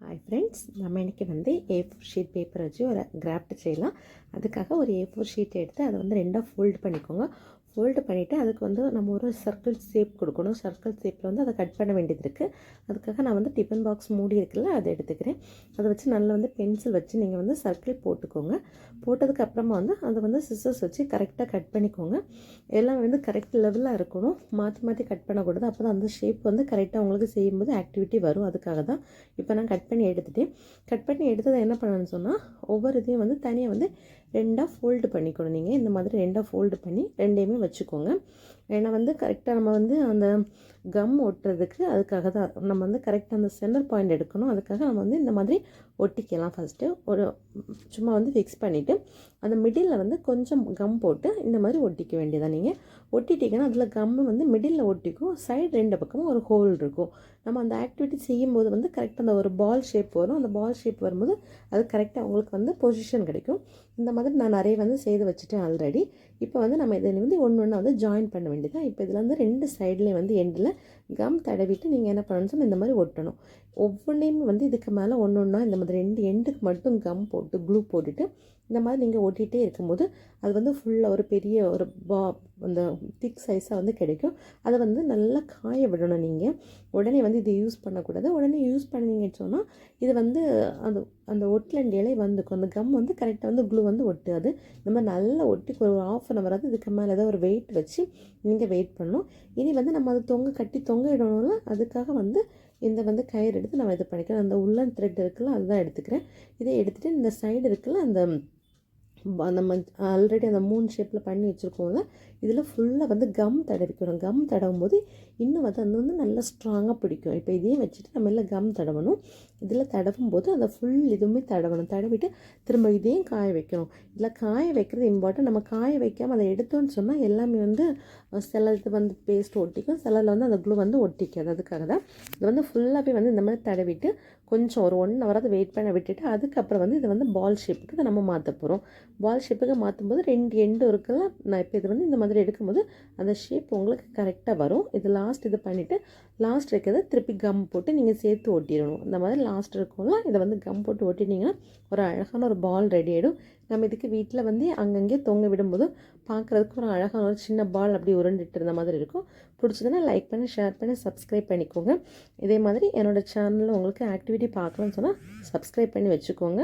Hi friends, நம்ம இன்றைக்கி வந்து A4 ஷீட் பேப்பர் வச்சு ஒரு கிராஃப்ட் செய்யலாம். அதுக்காக ஒரு A4 ஷீட் எடுத்து அதை வந்து ரெண்டாக ஃபோல்டு பண்ணிக்கோங்க. ஃபோல்டு பண்ணிவிட்டு அதுக்கு வந்து நம்ம ஒரு சர்க்கிள் ஷேப் கொடுக்கணும். சர்க்கிள் ஷேப்பில் வந்து அதை கட் பண்ண வேண்டியது இருக்குது. அதுக்காக நான் வந்து டிஃபன் பாக்ஸ் மூடி இருக்குல்ல, அதை எடுத்துக்கிறேன். அதை வச்சு நல்லா வந்து பென்சில் வச்சு நீங்கள் வந்து சர்க்கிள் போட்டுக்கோங்க. போட்டதுக்கு அப்புறமா வந்து அதை வந்து சிசர்ஸ் வச்சு கரெக்டாக கட் பண்ணிக்கோங்க. எல்லாம் வந்து கரெக்ட் லெவலாக இருக்கணும். மாற்றி மாற்றி கட் பண்ணக்கூடாது. அப்போ தான் அந்த ஷேப் வந்து கரெக்டாக உங்களுக்கு செய்யும்போது ஆக்டிவிட்டி வரும். அதுக்காக தான் இப்போ நான் கட் பண்ணி எடுத்ததை என்ன பண்ணணும்னு சொன்னால், ஒவ்வொரு இதையும் வந்து தனியாக வந்து ரெண்டாக ஃபோல்டு பண்ணிக்கணும். நீங்கள் இந்த மாதிரி ரெண்டாக ஃபோல்டு பண்ணி ரெண்டையுமே வச்சுக்கோங்க. ஏன்னா வந்து கரெக்டாக நம்ம வந்து அந்த கம் ஒட்டுறதுக்கு அதுக்காக தான் நம்ம வந்து கரெக்டாக அந்த சென்டர் பாயிண்ட் எடுக்கணும். அதுக்காக நம்ம வந்து இந்த மாதிரி ஒட்டிக்கலாம். ஃபஸ்ட்டு ஒரு சும்மா வந்து ஃபிக்ஸ் பண்ணிவிட்டு அந்த மிடில் வந்து கொஞ்சம் கம் போட்டு இந்த மாதிரி ஒட்டிக்க வேண்டியதான். நீங்கள் ஒட்டிட்டிங்கன்னா அதில் கம்மு வந்து மிடில் ஒட்டிக்கும். சைடு ரெண்டு பக்கமும் ஒரு ஹோல் இருக்கும். நம்ம அந்த ஆக்டிவிட்டி செய்யும்போது வந்து கரெக்டாக அந்த ஒரு பால் ஷேப் வரும். அந்த பால் ஷேப் வரும்போது அது கரெக்டாக உங்களுக்கு வந்து பொசிஷன் கிடைக்கும். இந்த மாதிரி நான் நிறைய வந்து செய்து வச்சுட்டேன் ஆல்ரெடி. இப்போ வந்து நம்ம இதை வந்து ஒன்று வந்து ஜாயின் பண்ண வேண்டியதான். இப்போ இதில் வந்து ரெண்டு சைட்லேயும் வந்து எண்டில் கம் தடவிட்டு நீங்கள் என்ன பண்ணணும்னு இந்த மாதிரி ஒட்டணும். ஒவ்வொன்றையுமே வந்து இதுக்கு மேலே ஒன்றா இந்த மாதிரி ரெண்டு எண்டுக்கு மட்டும் கம் போட்டு க்ளூ போட்டுட்டு இந்த மாதிரி நீங்கள் ஒட்டிகிட்டே இருக்கும்போது அது வந்து ஃபுல்லாக ஒரு பெரிய ஒரு அந்த திக் சைஸாக வந்து கிடைக்கும். அதை வந்து நல்லா காய விடணும். நீங்கள் உடனே வந்து இதை யூஸ் பண்ணக்கூடாது. உடனே யூஸ் பண்ணிங்கன்னு சொன்னால் இது வந்து அந்த அந்த ஒட்லண்ட் இலை வந்துக்கும். அந்த கம் வந்து கரெக்டாக வந்து க்ளூ வந்து ஒட்டாது. இந்த மாதிரி நல்லா ஒட்டி ஒரு 1/2 hour அது இதுக்கு மேலே ஏதாவது ஒரு வெயிட் வச்சு நீங்கள் வெயிட் பண்ணணும். இனி வந்து நம்ம அதை தொங்க இடணும்ல, அதுக்காக வந்து இந்த வந்து கயிறு எடுத்து நம்ம இது பண்ணிக்கலாம். அந்த உள்ளன் த்ரெட் இருக்குல்ல, அதுதான் எடுத்துக்கிறேன். இதை எடுத்துகிட்டு இந்த சைடு இருக்குல்ல, நம்ம ஆல்ரெடி அந்த மூன் ஷேப்பில் பண்ணி வச்சுருக்கோம்ல, இதில் ஃபுல்லாக வந்து கம் தடவிக்கணும். கம் தடவும் போது இன்னும் வந்து அது வந்து நல்லா ஸ்ட்ராங்காக பிடிக்கும். இப்போ இதையும் வச்சுட்டு நம்ம எல்லாம் கம் தடவணும். இதில் தடவும் போது அதை ஃபுல் இதுவுமே தடவிட்டு திரும்ப இதையும் காய வைக்கணும். இதில் காய வைக்கிறது இம்பார்ட்டன்ட். நம்ம காய வைக்காமல் அதை எடுத்தோன்னு சொன்னால் எல்லாமே வந்து சிலது வந்து பேஸ்ட் ஒட்டிக்கும், சிலரில் வந்து அந்த க்ளூ வந்து ஒட்டிக்காது. அதுக்காக தான் இது வந்து ஃபுல்லாகவே வந்து இந்த மாதிரி தடவிட்டு கொஞ்சம் ஒரு 1 hour வெயிட் பண்ண விட்டுட்டு அதுக்கப்புறம் வந்து இதை வந்து பால் ஷேப்புக்கு இதை நம்ம மாற்ற போகிறோம். பால் ஷேப்புக்கு மாற்றும் போது 2 எண்டு இருக்குல்ல, நான் இப்போ இது வந்து இந்த மாதிரி எடுக்கும்போது அந்த ஷேப் உங்களுக்கு கரெக்டாக வரும். இது லாஸ்ட் இது பண்ணிவிட்டு லாஸ்ட் இருக்கிறத திருப்பி கம் போட்டு நீங்கள் சேர்த்து ஒட்டிடணும். இந்த மாதிரி லாஸ்ட் இருக்கும்ல, இதை வந்து கம் போட்டு ஒட்டிட்டிங்கன்னா ஒரு அழகான ஒரு பால் ரெடி ஆகிடும். நம்ம இதுக்கு வீட்டில் வந்து அங்கங்கே தொங்க விடும்போது பார்க்குறதுக்கு ஒரு அழகான ஒரு சின்ன பால் அப்படி உருண்டுட்டு இருந்த மாதிரி இருக்கும். பிடிச்சதுன்னா லைக் பண்ணி, ஷேர் பண்ணி, சப்ஸ்கிரைப் பண்ணிக்கோங்க. இதே மாதிரி என்னோடய சேனலில் உங்களுக்கு ஆக்டிவிட்டி பார்க்கலாம்னு சொன்னால் சப்ஸ்கிரைப் பண்ணி வச்சுக்கோங்க.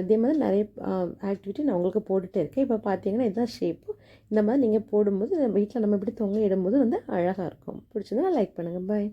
இதே மாதிரி நிறைய ஆக்டிவிட்டி நான் உங்களுக்கு போட்டுகிட்டே இருக்கேன். இப்போ பார்த்தீங்கன்னா இதுதான் ஷேப்பு. இந்த மாதிரி நீங்கள் போடும்போது வீட்டில் நம்ம இப்படி தொங்க இடும்போது வந்து அழகாக இருக்கும். பிடிச்சதுன்னா லைக் பண்ணுங்கள். பாய்.